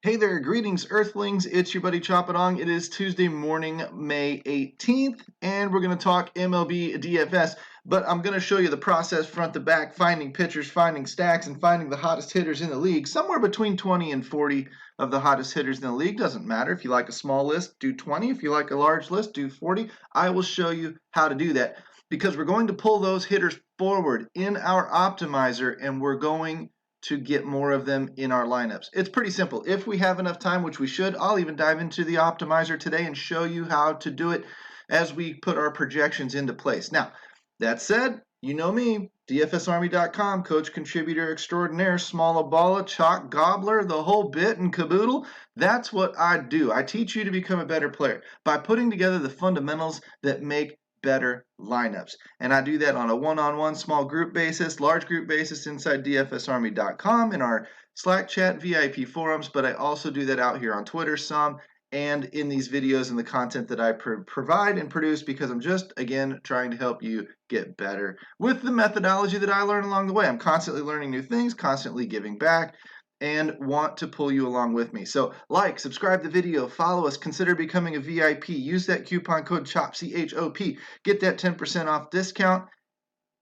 Hey there, greetings Earthlings, it's your buddy Choppadong. It is Tuesday morning, May 18th, and we're going to talk MLB DFS, but I'm going to show you the process front to back, finding pitchers, finding stacks, and finding the hottest hitters in the league. Somewhere between 20 and 40 of the hottest hitters in the league. Doesn't matter. If you like a small list, do 20. If you like a large list, do 40. I will show you how to do that because we're going to pull those hitters forward in our optimizer, and we're going to get more of them in our lineups. It's pretty simple. If we have enough time, which we should, I'll even dive into the optimizer today and show you how to do it as we put our projections into place. Now, that said, you know me, DFSArmy.com, coach, contributor extraordinaire, small balla, chalk gobbler, the whole bit and caboodle. That's what I do. I teach you to become a better player by putting together the fundamentals that make better lineups. And I do that on a one-on-one small group basis, large group basis inside DFSArmy.com in our Slack chat VIP forums, but I also do that out here on Twitter some and in these videos and the content that I provide and produce because I'm just, again, trying to help you get better with the methodology that I learn along the way. I'm constantly learning new things, constantly giving back, and want to pull you along with me. So like, subscribe to the video, follow us, consider becoming a VIP, use that coupon code CHOP, C-H-O-P, get that 10% off discount,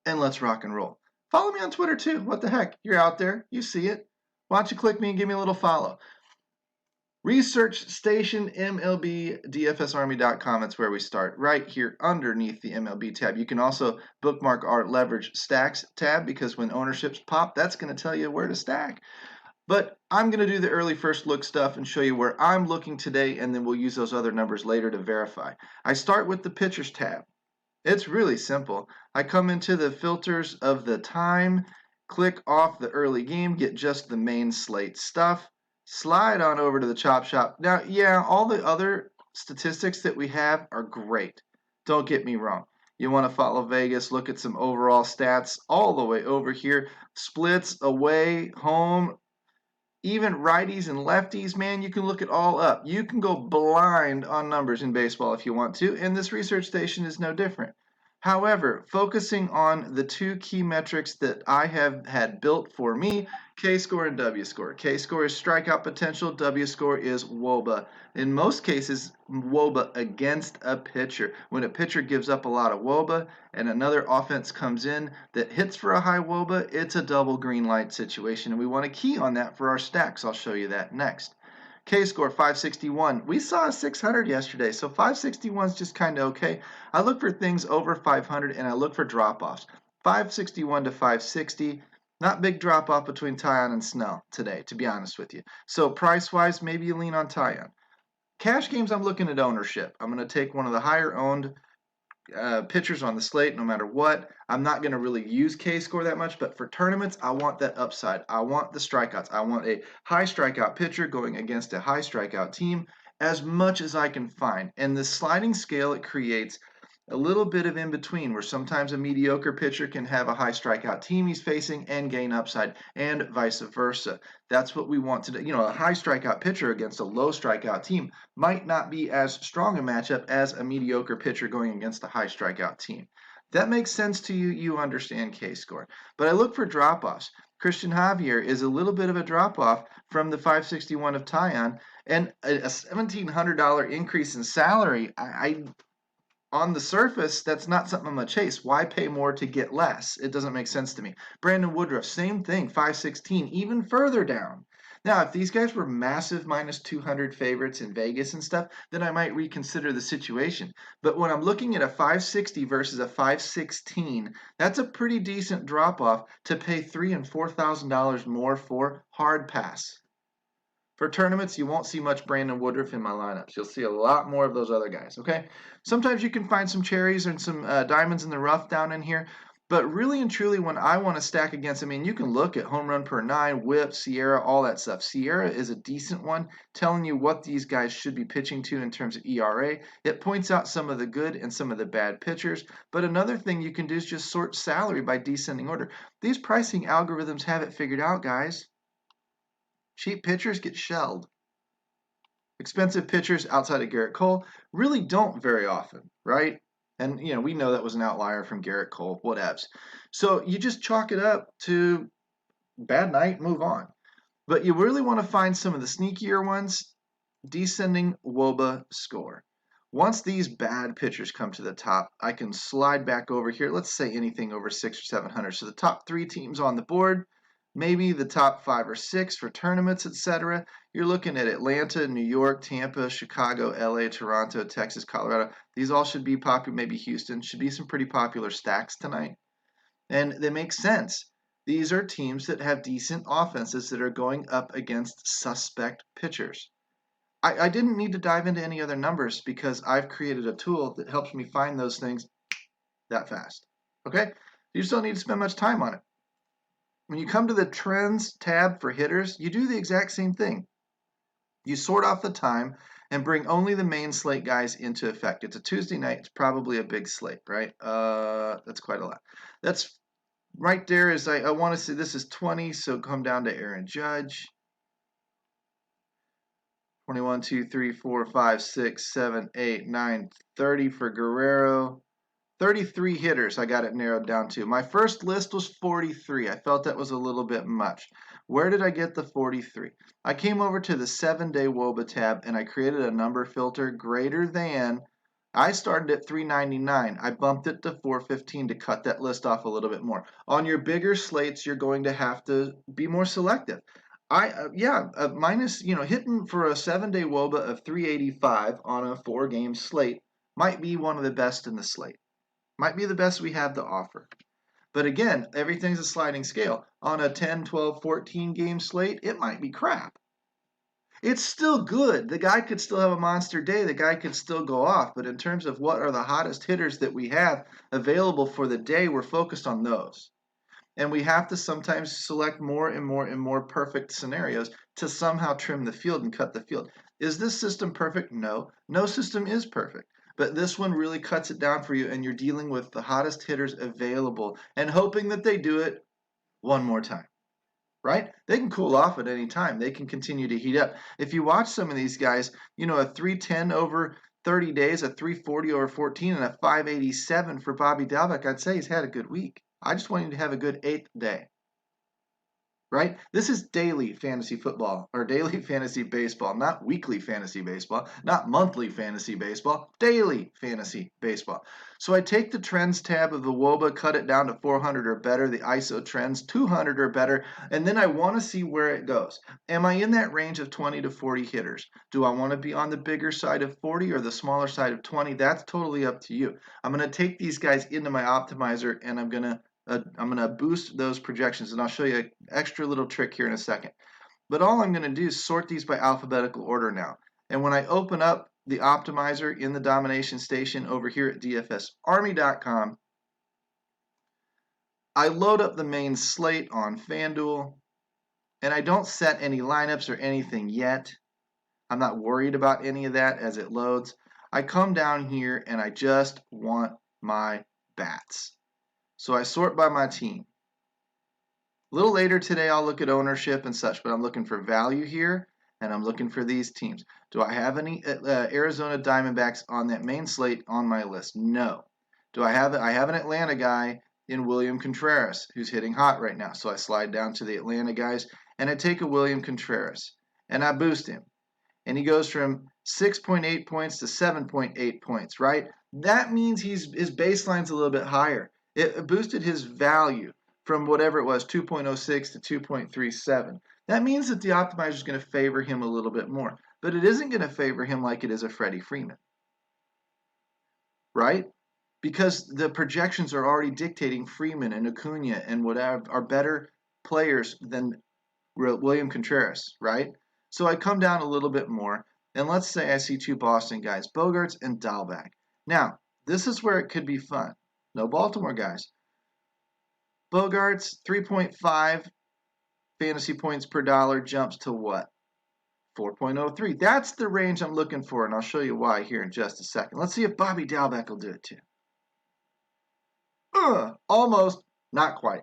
and let's rock and roll. Follow me on Twitter too. What the heck? You're out there. You see it. Why don't you click me and give me a little follow? Research Station MLB DFSArmy.com. That's where we start, right here underneath the MLB tab. You can also bookmark our Leverage Stacks tab because when ownerships pop, that's going to tell you where to stack. But I'm going to do the early first look stuff and show you where I'm looking today, and then we'll use those other numbers later to verify. I start with the Pitchers tab. It's really simple. I come into the filters of the time, click off the early game, get just the main slate stuff, slide on over to the Chop Shop. Now, yeah, all the other statistics that we have are great. Don't get me wrong. You want to follow Vegas, look at some overall stats all the way over here. Splits, away, home, even righties and lefties, man, you can look it all up. You can go blind on numbers in baseball if you want to, and this research station is no different. However, focusing on the two key metrics that I have had built for me, K-score and W-score. K-score is strikeout potential, W-score is WOBA. In most cases, WOBA against a pitcher. When a pitcher gives up a lot of WOBA and another offense comes in that hits for a high WOBA, it's a double green light situation, and we want to key on that for our stacks. I'll show you that next. K-score 561. We saw a 600 yesterday, so 561 is just kind of okay. I look for things over 500 and I look for drop-offs. 561 to 560. Not big drop-off between Tyon and Snell today, to be honest with you. So price-wise, maybe you lean on Tyon. Cash games, I'm looking at ownership. I'm going to take one of the higher-owned pitchers on the slate no matter what. I'm not going to really use K-score that much, but for tournaments, I want that upside. I want the strikeouts. I want a high strikeout pitcher going against a high strikeout team as much as I can find. And the sliding scale it creates a little bit of in between where sometimes a mediocre pitcher can have a high strikeout team he's facing and gain upside and vice versa. That's what we want to do. You know, a high strikeout pitcher against a low strikeout team might not be as strong a matchup as a mediocre pitcher going against a high strikeout team. That makes sense to you. You understand K-score. But I look for drop-offs. Christian Javier is a little bit of a drop-off from the 561 of Tyon, and a $1,700 increase in salary. On the surface, that's not something I'm going to chase. Why pay more to get less? It doesn't make sense to me. Brandon Woodruff, same thing, 516, even further down. Now, if these guys were massive minus 200 favorites in Vegas and stuff, then I might reconsider the situation. But when I'm looking at a 560 versus a 516, that's a pretty decent drop-off to pay $3,000 and $4,000 more for hard pass. For tournaments, you won't see much Brandon Woodruff in my lineups. You'll see a lot more of those other guys, okay? Sometimes you can find some cherries and some diamonds in the rough down in here, but really and truly when I want to stack against, I mean, you can look at home run per 9, whip, Sierra, all that stuff. Sierra is a decent one, telling you what these guys should be pitching to in terms of ERA. It points out some of the good and some of the bad pitchers, but another thing you can do is just sort salary by descending order. These pricing algorithms have it figured out, guys. Cheap pitchers get shelled. Expensive pitchers outside of Garrett Cole really don't very often, right? And, you know, we know that was an outlier from Garrett Cole, whatevs. So you just chalk it up to bad night, move on. But you really want to find some of the sneakier ones. Descending WOBA score. Once these bad pitchers come to the top, I can slide back over here. Let's say anything over 600 or 700. So the top 3 teams on the board, maybe the top 5 or 6 for tournaments, etc. You're looking at Atlanta, New York, Tampa, Chicago, LA, Toronto, Texas, Colorado. These all should be popular. Maybe Houston should be some pretty popular stacks tonight. And they make sense. These are teams that have decent offenses that are going up against suspect pitchers. I didn't need to dive into any other numbers because I've created a tool that helps me find those things that fast. Okay? You just don't need to spend much time on it. When you come to the trends tab for hitters, you do the exact same thing. You sort off the time and bring only the main slate guys into effect. It's a Tuesday night. It's probably a big slate, right? That's quite a lot. That's right there is I want to say this is 20, so come down to Aaron Judge. 21, 2, 3, 4, 5, 6, 7, 8, 9, 30 for Guerrero. 33 hitters I got it narrowed down to. My first list was 43. I felt that was a little bit much. Where did I get the 43? I came over to the 7-day WOBA tab and I created a number filter greater than. I started at 399. I bumped it to 415 to cut that list off a little bit more. On your bigger slates, you're going to have to be more selective. Minus, hitting for a 7-day WOBA of 385 on a 4-game slate might be one of the best in the slate. Might be the best we have to offer. But again, everything's a sliding scale. On a 10, 12, 14 game slate, it might be crap. It's still good. The guy could still have a monster day. The guy could still go off. But in terms of what are the hottest hitters that we have available for the day, we're focused on those. And we have to sometimes select more and more and more perfect scenarios to somehow trim the field and cut the field. Is this system perfect? No. No system is perfect. But this one really cuts it down for you, and you're dealing with the hottest hitters available and hoping that they do it one more time. Right? They can cool off at any time. They can continue to heat up. If you watch some of these guys, a 310 over 30 days, a 340 over 14, and a 587 for Bobby Dalbec, I'd say he's had a good week. I just want him to have a good 8th day. Right? This is daily fantasy football or daily fantasy baseball, not weekly fantasy baseball, not monthly fantasy baseball, daily fantasy baseball. So I take the trends tab of the WOBA, cut it down to 400 or better, the ISO trends 200 or better, and then I want to see where it goes. Am I in that range of 20 to 40 hitters? Do I want to be on the bigger side of 40 or the smaller side of 20? That's totally up to you. I'm going to take these guys into my optimizer and I'm going to boost those projections, and I'll show you an extra little trick here in a second. But all I'm going to do is sort these by alphabetical order now. And when I open up the optimizer in the domination station over here at dfsarmy.com, I load up the main slate on FanDuel, and I don't set any lineups or anything yet. I'm not worried about any of that as it loads. I come down here and I just want my bats. So I sort by my team. A little later today, I'll look at ownership and such, but I'm looking for value here, and I'm looking for these teams. Do I have any Arizona Diamondbacks on that main slate on my list? No. Do I have an Atlanta guy in William Contreras who's hitting hot right now. So I slide down to the Atlanta guys, and I take a William Contreras, and I boost him. And he goes from 6.8 points to 7.8 points, right? That means his baseline's a little bit higher. It boosted his value from whatever it was, 2.06 to 2.37. That means that the optimizer is going to favor him a little bit more. But it isn't going to favor him like it is a Freddie Freeman. Right? Because the projections are already dictating Freeman and Acuna and whatever are better players than William Contreras, right? So I come down a little bit more, and let's say I see two Boston guys, Bogaerts and Dalbec. Now, this is where it could be fun. No Baltimore guys. Bogaerts, 3.5 fantasy points per dollar jumps to what? 4.03. That's the range I'm looking for, and I'll show you why here in just a second. Let's see if Bobby Dalbec will do it too. Almost, not quite.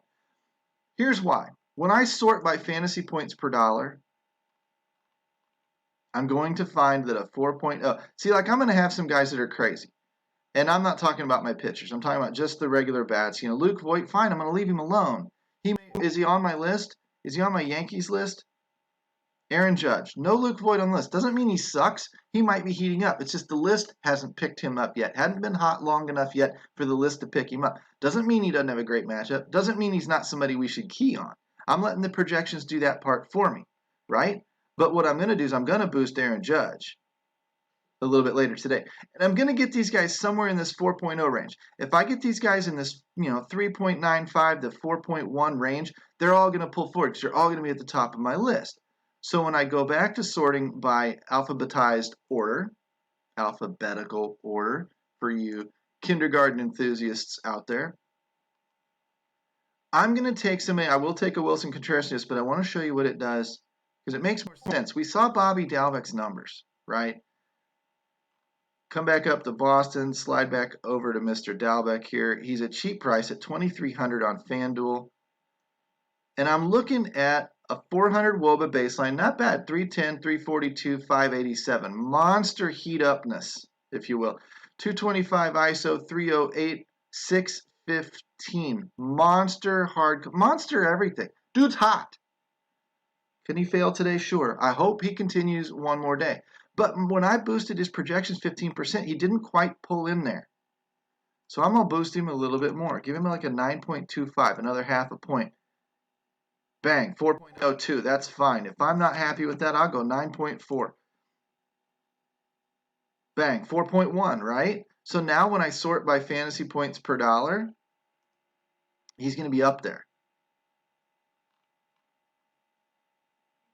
Here's why. When I sort by fantasy points per dollar, I'm going to find that a 4.0. See, like I'm going to have some guys that are crazy. And I'm not talking about my pitchers. I'm talking about just the regular bats. Luke Voit, fine, I'm going to leave him alone. Is he on my list? Is he on my Yankees list? Aaron Judge. No Luke Voigt on the list. Doesn't mean he sucks. He might be heating up. It's just the list hasn't picked him up yet. Hadn't been hot long enough yet for the list to pick him up. Doesn't mean he doesn't have a great matchup. Doesn't mean he's not somebody we should key on. I'm letting the projections do that part for me, right? But what I'm going to do is I'm going to boost Aaron Judge a little bit later today. And I'm going to get these guys somewhere in this 4.0 range. If I get these guys in this, 3.95 to 4.1 range, they're all going to pull forward because they're all going to be at the top of my list. So when I go back to sorting by alphabetized order, alphabetical order for you kindergarten enthusiasts out there, I'm going to take somebody, I will take a Wilson Contreras, but I want to show you what it does because it makes more sense. We saw Bobby Dalbec's numbers, right? Come back up to Boston, slide back over to Mr. Dalbec here. He's a cheap price at $2,300 on FanDuel. And I'm looking at a 400 WOBA baseline, not bad, 310, 342, 587. Monster heat upness, if you will. 225 ISO, 308, 615. Monster hard, monster everything. Dude's hot. Can he fail today? Sure. I hope he continues one more day. But when I boosted his projections 15%, he didn't quite pull in there. So I'm going to boost him a little bit more. Give him like a 9.25, another half a point. Bang, 4.02, that's fine. If I'm not happy with that, I'll go 9.4. Bang, 4.1, right? So now when I sort by fantasy points per dollar, he's going to be up there.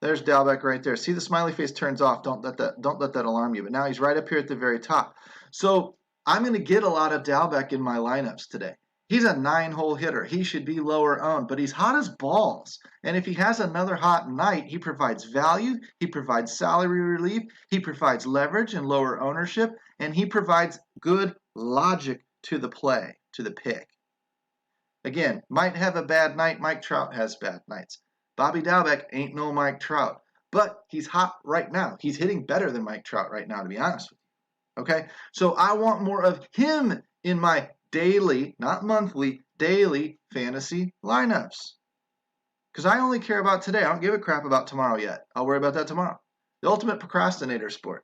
There's Dalbec right there. See, the smiley face turns off. Don't let that alarm you. But now he's right up here at the very top. So I'm going to get a lot of Dalbec in my lineups today. He's a 9-hole hitter. He should be lower owned, but he's hot as balls. And if he has another hot night, he provides value, he provides salary relief, he provides leverage and lower ownership, and he provides good logic to the play, to the pick. Again, might have a bad night. Mike Trout has bad nights. Bobby Dalbec ain't no Mike Trout, but he's hot right now. He's hitting better than Mike Trout right now, to be honest with you. Okay, so I want more of him in my daily, not monthly, daily fantasy lineups. Because I only care about today. I don't give a crap about tomorrow yet. I'll worry about that tomorrow. The ultimate procrastinator sport.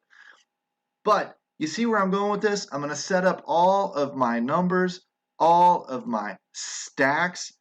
But you see where I'm going with this? I'm going to set up all of my numbers, all of my stacks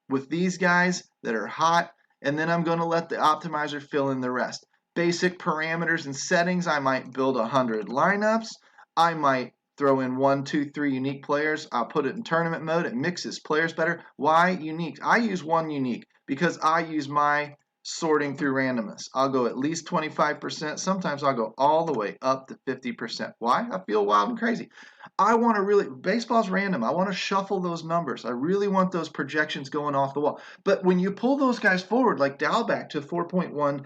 with these guys that are hot, and then I'm going to let the optimizer fill in the rest. Basic parameters and settings, I might build 100 lineups. I might throw in 1, 2, 3 unique players. I'll put it in tournament mode. It mixes players better. Why unique? I use one unique because I use my sorting through randomness. I'll go at least 25%. Sometimes I'll go all the way up to 50%. Why? I feel wild and crazy. I want to really, baseball's random. I want to shuffle those numbers. I really want those projections going off the wall. But when you pull those guys forward, like Dalbec to 4.1,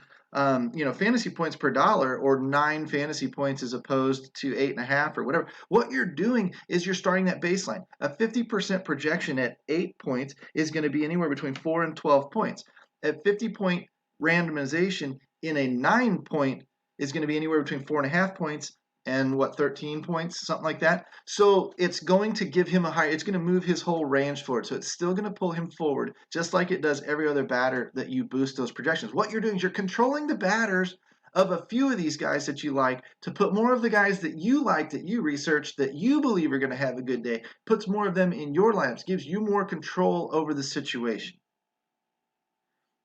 fantasy points per dollar, or 9 fantasy points as opposed to 8.5 or whatever. What you're doing is you're starting that baseline. A 50% projection at 8 points is going to be anywhere between 4 and 12 points. A 50-point randomization in a 9-point is going to be anywhere between 4.5 points and 13 points, something like that. So it's going to give him a higher, it's going to move his whole range forward. So it's still going to pull him forward, just like it does every other batter that you boost those projections. What you're doing is you're controlling the batters of a few of these guys that you like to put more of the guys that you like, that you research, that you believe are going to have a good day, puts more of them in your lineups, gives you more control over the situation.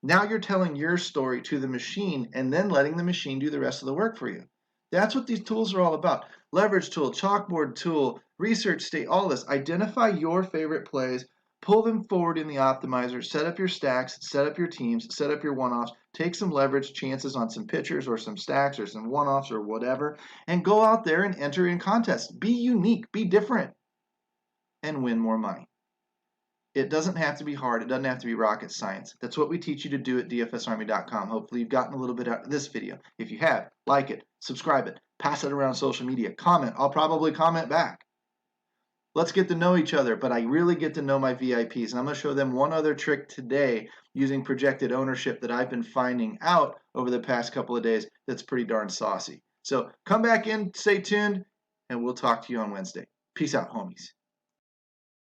Now you're telling your story to the machine and then letting the machine do the rest of the work for you. That's what these tools are all about. Leverage tool, chalkboard tool, research state, all this. Identify your favorite plays, pull them forward in the optimizer, set up your stacks, set up your teams, set up your one-offs, take some leverage chances on some pitchers or some stacks or some one-offs or whatever, and go out there and enter in contests. Be unique, be different, and win more money. It doesn't have to be hard. It doesn't have to be rocket science. That's what we teach you to do at dfsarmy.com. Hopefully you've gotten a little bit out of this video. If you have, like it, subscribe it, pass it around social media, comment. I'll probably comment back. Let's get to know each other, but I really get to know my VIPs. And I'm going to show them one other trick today using projected ownership that I've been finding out over the past couple of days that's pretty darn saucy. So come back in, stay tuned, and we'll talk to you on Wednesday. Peace out, homies.